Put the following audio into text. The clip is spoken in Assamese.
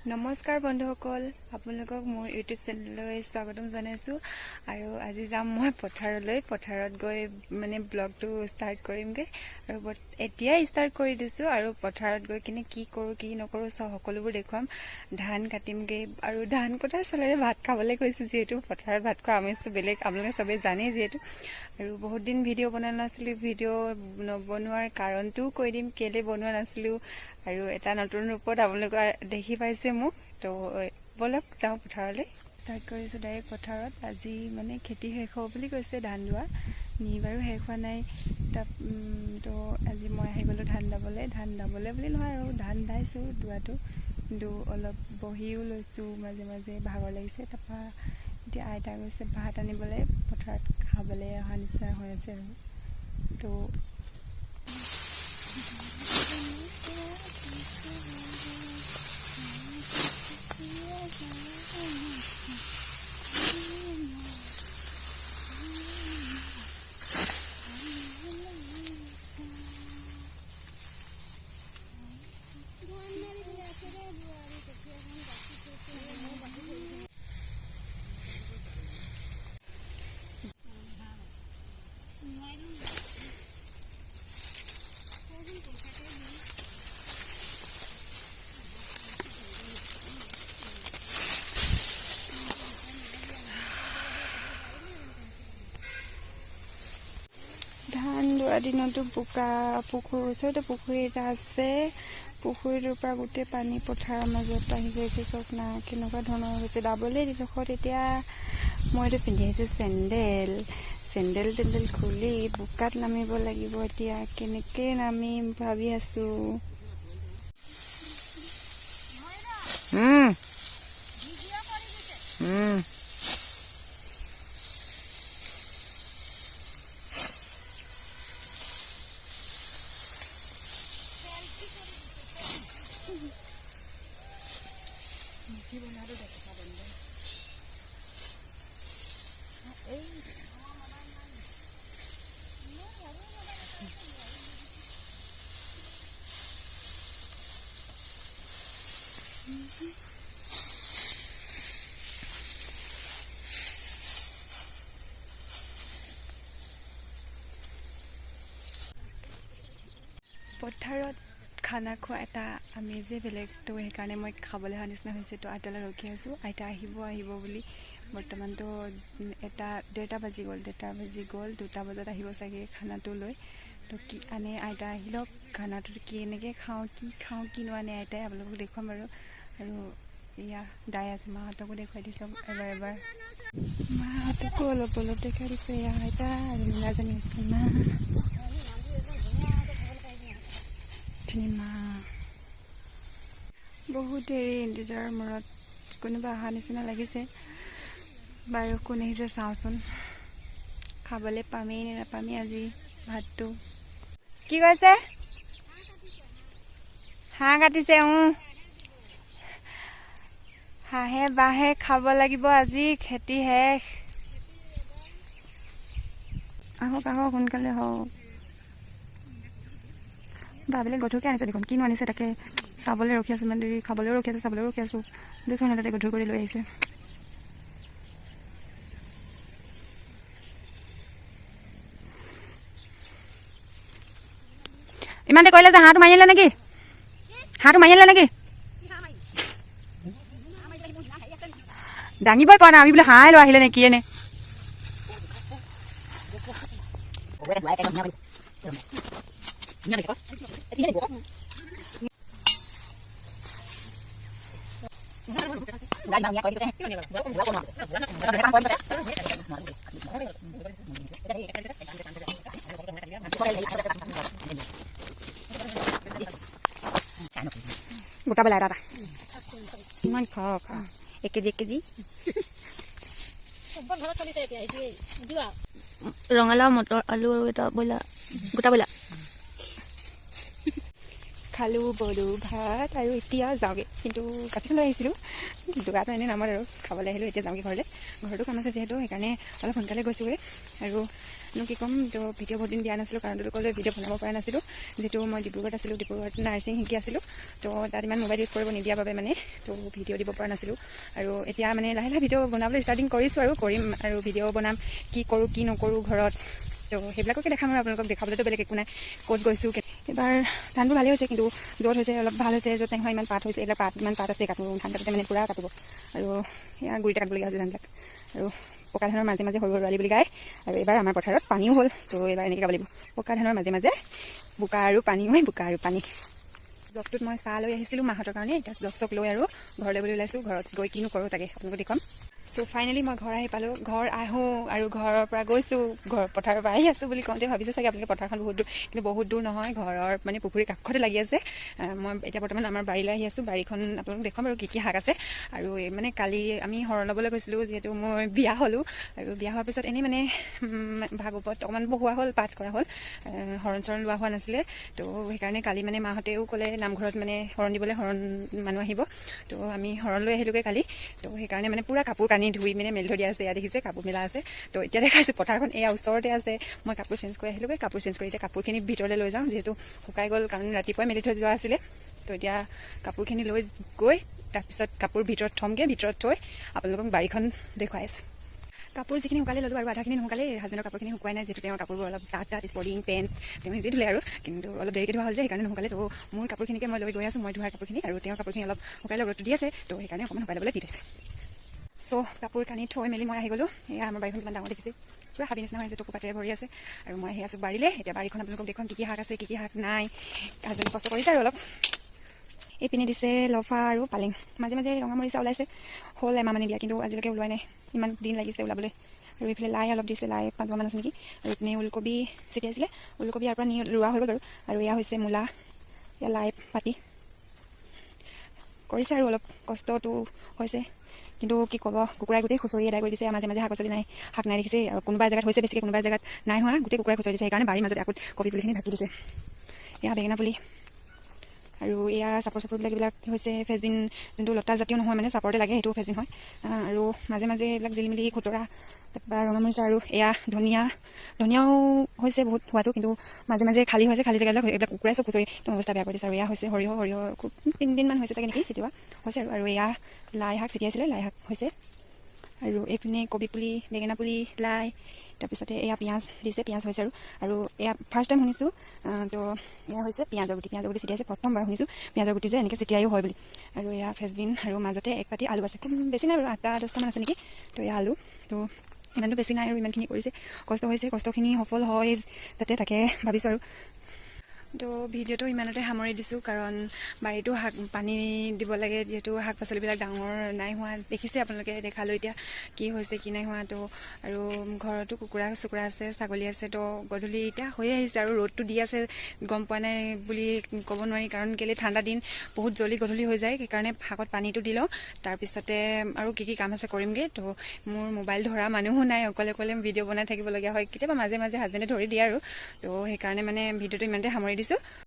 নমস্কাৰ বন্ধুসকল, আপোনালোকক মোৰ ইউটিউব চেনেললৈ স্বাগতম জনাইছোঁ। আৰু আজি যাম মই পথাৰত গৈ মানে ব্লগটো ষ্টাৰ্ট কৰিমগৈ। আৰু এতিয়াই ষ্টাৰ্ট কৰি দিছোঁ। আৰু পথাৰত গৈ কিনে কি কৰোঁ কি নকৰোঁ সকলোবোৰ দেখুৱাম। ধান কাটিমগৈ আৰু ধান কটাৰ চলেৰে ভাত খাবলৈ কৈছোঁ, যিহেতু পথাৰত ভাত খোৱা আমেজটো বেলেগ, আপোনালোকে চবেই জানেই যিহেতু। আৰু বহুত দিন ভিডিঅ' বনোৱা নাছিলোঁ, ভিডিঅ' নবনোৱাৰ কাৰণটোও কৈ দিম কেলৈ বনোৱা নাছিলোঁ। আৰু এটা নতুন ৰূপত আপোনালোকে দেখি পাইছে মোক। তো বলক যাওঁ পথাৰলৈ। ষ্টাৰ্ট কৰিছোঁ ডাইৰেক্ট পথাৰত। আজি মানে খেতি শেষ হ'ব বুলি কৈছে, ধান দোৱা নি বাৰু শেষ হোৱা নাই। তো আজি মই আহি গ'লোঁ ধান দাবলৈ বুলি নহয় আৰু ধান দাইছোঁ দোৱাটো। কিন্তু অলপ বহিও লৈছোঁ, মাজে মাজে ভাগৰ লাগিছে। তাৰপৰা এতিয়া আইতা গৈছে ভাত আনিবলৈ, পথাৰত খাবলৈ অহা নিচিনা হৈ আছে। আৰু তো ধান দোৱা দিনতো বোকা, ওচৰতে পুখুৰী এটা আছে। পুখুৰীটোৰ পৰা গোটেই পানী পথাৰৰ মাজত আহি গৈছে। চব না কেনেকুৱা ধৰণৰ হৈছে। দাবলৈ দিডোখৰত এতিয়া মইতো পিন্ধি আহিছোঁ চেণ্ডেল খুলি বোকাত নামিব লাগিব। এতিয়া কেনেকৈ নামিম ভাবি আছোঁ। পথাৰত খানা খোৱা এটা আমেজেই বেলেগ। তো সেইকাৰণে মই খাবলৈ অহা নিচিনা হৈছে। তো আইতালৈ ৰখি আছোঁ, আইতা আহিব বুলি। বৰ্তমানতো ডেৰটা বাজি গ'ল। 2টা বজাত আহিব চাগে খানাটো লৈ। তো কি আনে আইতা আহি লওক, খানাটো কেনেকৈ খাওঁ কি আনে আইতাই আপোনালোকক দেখুৱাম বাৰু। আৰু এয়া দাই আছে, মাহঁতকো দেখুৱাই দিছোঁ এবাৰ। মাহঁতকো অলপ দেখাই দিছোঁ। এয়া আইতা আৰু নাজানি আছে মা। বহুত দেৰি ইন্তজাৰৰ মূৰত কোনোবা অহা নিচিনা লাগিছে। বাৰু কোন আহিছে চাওঁচোন। খাবলৈ পামেই নে নাপামেই আজি ভাতটো। কি কৈছে? হাঁহ কাটিছে। হাঁহে বাঁহে খাব লাগিব আজি, খেতি শেষ। আহক সোনকালে হওক। ভাবিলে গধুৰকৈ আনিছে দেখোন। কিনো আনিছে তাকে চাবলৈ ৰখি আছোঁ। ইমান দেৰি খাবলৈও ৰখি আছোঁ, চাবলৈও ৰখি আছোঁ। দুইখন হাততে গধুৰ কৰি লৈ আহিছে। ইমান দেৰি কৰিলে যে হাঁহটো মাৰি আনিলে নেকি? দাঙিবই পৰা নাই। আমি বোলে হাঁহ লৈ আহিলে নে কি এনে। গোটা বেলা এটা ইমান খাওঁ 1 কেজি ৰঙালাও, মটৰ, আলু আৰু এটা গোটা ব্ৰইলাৰ খালোঁ বড়ো ভাত আৰু এতিয়া যাওঁগৈ। কিন্তু কাচিখন লৈ আহিছিলোঁ, দুগাটো এনেই নামৰ আৰু খাবলৈ আহিলোঁ। এতিয়া যাওঁগৈ ঘৰলৈ। ঘৰতো কাম আছে যিহেতু, সেইকাৰণে অলপ সোনকালে গৈছোঁগৈ। আৰু কি ক'ম, তো ভিডিঅ' বহুত দিন দিয়া নাছিলোঁ কাৰণ তেওঁলোকলৈ ভিডিঅ' বনাব পৰা নাছিলোঁ। যিহেতু মই ডিব্ৰুগড়ত আছিলোঁ, ডিব্ৰুগড়ত নাৰ্ছিং শিকি আছিলোঁ। তো তাত ইমান মোবাইল ইউজ কৰিব নিদিয়াৰ বাবে মানে তো ভিডিঅ' দিব পৰা নাছিলোঁ। আৰু এতিয়া মানে লাহে লাহে ভিডিঅ' বনাবলৈ ষ্টাৰ্টিং কৰিছোঁ আৰু কৰিম আৰু ভিডিঅ' বনাম, কি কৰোঁ কি নকৰোঁ ঘৰত। তো সেইবিলাককে দেখাম আৰু আপোনালোকক দেখাবলৈতো বেলেগ একো নাই। ক'ত গৈছোঁ এইবাৰ ধানবোৰ ভালেই হৈছে, কিন্তু য'ত হৈছে অলপ ভাল হৈছে, য'ত নহয় ইমান পাত হৈছে। এইবিলাক ইমান পাত আছে, কাটো ধান কাটোতে মানে পূৰা কাটিব। আৰু এয়া গুৰিতে কাটিবলগীয়া হৈছে ধানবিলাক। আৰু পকা ধানৰ মাজে মাজে সৰু সৰু আলি বুলি গায়। আৰু এইবাৰ আমাৰ পথাৰত পানীও হ'ল, তো এইবাৰ এনেকৈ গাব লাগিব। পকা ধানৰ মাজে মাজে বোকা আৰু পানী হয়, বোকা আৰু পানী। জগটোত মই চাহ লৈ আহিছিলোঁ মাহঁতৰ কাৰণে। এতিয়া জগ চগ লৈ আৰু ঘৰলৈ বুলি ওলাইছোঁ। ঘৰত গৈ কিনো কৰোঁ তাকে আপোনালোকক দেখুৱাম। চ' ফাইনেলি মই ঘৰ আহি পালোঁ। ঘৰ আহোঁ আৰু ঘৰৰ পৰা গৈছোঁ, পথাৰৰ পৰা আহি আছোঁ বুলি কওঁতে ভাবিছোঁ চাগে আপোনালোকে পথাৰখন বহুত দূৰ, কিন্তু বহুত দূৰ নহয়। ঘৰৰ মানে পুখুৰীৰ কাষতে লাগি আছে। মই এতিয়া বৰ্তমান আমাৰ বাৰীলৈ আহি আছোঁ। বাৰীখন আপোনালোকক দেখুৱাম আৰু কি শাক আছে। আৰু মানে কালি আমি শৰণ ল'বলৈ গৈছিলোঁ, যিহেতু মই বিয়া হ'লোঁ। আৰু বিয়া হোৱাৰ পিছত এনেই মানে ভাগৱত অকণমান পঢ়োৱা হ'ল, পাঠ কৰা হ'ল, শৰণ চৰণ লোৱা হোৱা নাছিলে। তো সেইকাৰণে কালি মানে মাহঁতেও ক'লে নামঘৰত মানে শৰণ দিবলৈ মানুহ আহিব। তো আমি শৰণ লৈ আহিলোঁগৈ কালি। তো সেইকাৰণে মানে পূৰা কাপোৰ কানি ধুই মানে মেলি থৈ দিয়া আছে। এয়া দেখিছে কাপোৰ মেলা আছে। তো এতিয়া দেখাইছোঁ পথাৰখন এয়া ওচৰতে আছে। মই কাপোৰ চেঞ্জ কৰি আহিলোঁগৈ। কাপোৰ চেঞ্জ কৰি এতিয়া কাপোৰখিনি ভিতৰলৈ লৈ যাওঁ, যিহেতু শুকাই গ'ল কাৰণ ৰাতিপুৱাই মেলি থৈ যোৱা আছিলে। তো এতিয়া কাপোৰখিনি লৈ গৈ তাৰপিছত কাপোৰ ভিতৰত থ'মগৈ। ভিতৰত থৈ আপোনালোকক বাৰীখন দেখুৱাই আছোঁ। কাপোৰ যিখিনি শুকালে ল'লোঁ আৰু আধাখিনি নুশুকালে। হাজবেণ্ডৰ কাপোৰখিনি শুকুৱাই নাই, যিহেতু তেওঁৰ কাপোৰবোৰ অলপ ডাঠ স্পৰ্টিং পেণ্ট তেওঁ নিজে ধুলে আৰু, কিন্তু অলপ দেৰিকৈ ধোৱা হ'ল যে সেইকাৰণে নুশুকালে। তো মোৰ কাপোৰখিনিকে মই লৈ গৈ আছোঁ। মই ধোৱা কাপোৰখিনি আৰু তেওঁৰ কাপোৰখিনি অলপ শুকাই লৈ ৰ'দটো দি আছে, তো সেইকাৰণে অকণমান শুকাই ল'বলৈ দি থৈছে। চ' কাপোৰ কানি থৈ মেলি মই আহি গ'লোঁ। এয়া আমাৰ বাৰীখন কিমান ডাঙৰ দেখিছে, পূৰা হাবি নিচিনা হৈ আছে, টকৌ পাতেৰে ভৰি আছে। আৰু মই আহি আছোঁ বাৰীলৈ। এতিয়া বাৰীখন আপোনালোকক দেখুৱাম কি কি শাক আছে, কি কি শাক নাই। হাজবেণ্ডে কষ্ট কৰিছে আৰু অলপ। এইপিনে দিছে লফা আৰু পালেং। মাজে মাজে ৰঙা মৰিচা ওলাইছে, হ'ল এমাহ মানে দিয়া, কিন্তু আজিলৈকে ওলোৱাই নাই। ইমান দিন লাগিছে ওলাবলৈ। আৰু এইফালে লাই অলপ দিছে, লাই 5 মাহ আছে নেকি। আৰু এইপিনে ওলকবি ছিটিয়াইছিলে, ওলকবি ইয়াৰ পৰা নি ৰোৱা হৈ গ'ল বাৰু। আৰু এয়া হৈছে মূলা, এয়া লাই পাতি কৰিছে আৰু অলপ কষ্টটো হৈছে। কিন্তু কি ক'ব, কুকুৰাই গোটেই খুচৰি এদাই কৰি দিছে। মাজে মাজে শাক পাচলি নাই, শাক নাই দেখিছে। আৰু কোনোবা জেগাত হৈছে বেছিকৈ, কোনোবা জেগাত নাই হোৱা, গোটেই কুকুৰাই খুচৰি দিছে। সেইকাৰণে বাৰীৰ মাজতে আকৌ কবি পুলিখিনি ঢাকি দিছে। এয়া বেঙেনা পুলি আৰু এয়া চাপৰবিলাক এইবিলাক হৈছে ফেচবিন, যোনটো লতা জাতীয় নহয় মানে চাপৰতে লাগে, সেইটো ফেচবিন হয়। আৰু মাজে মাজে এইবিলাক জিলিমিলি খুতৰা, তাৰপৰা ৰঙামৰিচা আৰু এয়া ধনিয়াও হৈছে বহুত হোৱাটো, কিন্তু মাজে মাজে খালী হৈছে। খালী জেগাবিলাক এইবিলাক কুকুৰাই চব খুচৰি একদম অৱস্থা বেয়া কৰি দিছে। আৰু এয়া হৈছে সৰিয়হ খুব 3 দিনমান হৈছে চাগে নেকি চিটিওৱা হৈছে। আৰু এয়া লাই শাক ছিটিয়াইছিলে, লাই শাক হৈছে। আৰু এইপিনে কবি পুলি, বেঙেনা পুলি, লাই, তাৰপিছতে এয়া পিঁয়াজ দিছে, পিঁয়াজ হৈছে। আৰু এয়া ফাৰ্ষ্ট টাইম শুনিছোঁ। তো এয়া হৈছে পিঁয়াজৰ গুটি ছিটিয়াইছে। প্ৰথমবাৰ শুনিছোঁ পিঁয়াজৰ গুটি যে এনেকৈ ছিটিয়াইও হয় বুলি। আৰু এয়া ফেচবিন আৰু মাজতে এক পাতি আলু আছে, খুব বেছি নাই আৰু 8-10টামান আছে নেকি। তো এয়া আলু, তো ইমানটো বেছি নাই আৰু ইমানখিনি কৰিছে, কষ্ট হৈছে। কষ্টখিনি সফল হয় যাতে, তাকে ভাবিছোঁ আৰু। তো ভিডিঅ'টো ইমানতে সামৰি দিছোঁ, কাৰণ বাৰীতো পানী দিব লাগে, যিহেতু শাক পাচলিবিলাক ডাঙৰ নাই হোৱা। দেখিছে আপোনালোকে, দেখালোঁ এতিয়া কি হৈছে কি নাই হোৱা। তো আৰু ঘৰতো কুকুৰা চুকুৰা আছে, ছাগলী আছে। তো গধূলি এতিয়া হৈ আহিছে আৰু ৰ'দটো দি আছে, গম পোৱা নাই বুলি ক'ব নোৱাৰি, কাৰণ কেলৈ ঠাণ্ডা দিন বহুত জল্দি গধূলি হৈ যায়। সেইকাৰণে শাকত পানীটো দি লওঁ, তাৰপিছতে আৰু কি কি কাম আছে কৰিমগৈ। তো মোৰ মোবাইল ধৰা মানুহো নাই, অকলে ভিডিঅ' বনাই থাকিবলগীয়া হয়। কেতিয়াবা মাজে মাজে হাজবেণ্ডে ধৰি দিয়ে আৰু। তো সেইকাৰণে মানে ভিডিঅ'টো ইমানতে সামৰি দিছোঁ।